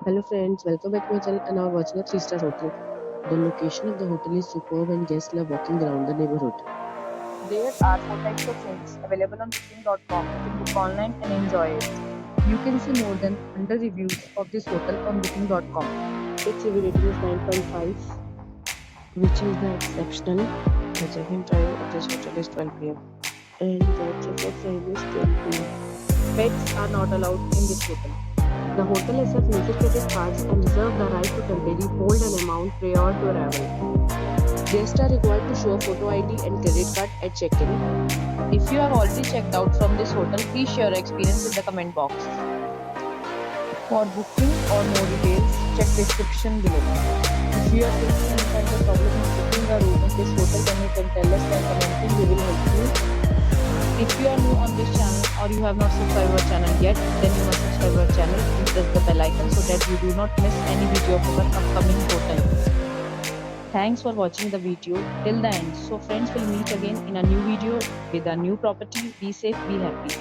Hello friends, welcome back to my channel and now watching a 3-star hotel. The location of the hotel is superb and guests love walking around the neighborhood. There are four types of rooms available on booking.com. You can book online and enjoy it. You can see more than 100 reviews of this hotel on booking.com. Its review rating is 9.5, which is the exceptional. The check-in time of this hotel is 12 p.m. and the check-out time is 10 p.m. Pets are not allowed in this hotel. The hotel accepts major credit cards and reserves the right to temporarily hold an amount prior to arrival. Guests are required to show a photo ID and credit card at check-in. If you have already checked out from this hotel, please share your experience in the comment box. For booking or more details, check description below. If you are facing any kind of problem in booking a room in this hotel, then you can tell us by commenting. We will help you. If you are new on this channel or you have not subscribed our channel yet, then you must subscribe our channel and press the bell icon so that you do not miss any video of our upcoming hotel. Thanks for watching the video till the end. So friends, will meet again in a new video with a new property. Be safe, be happy.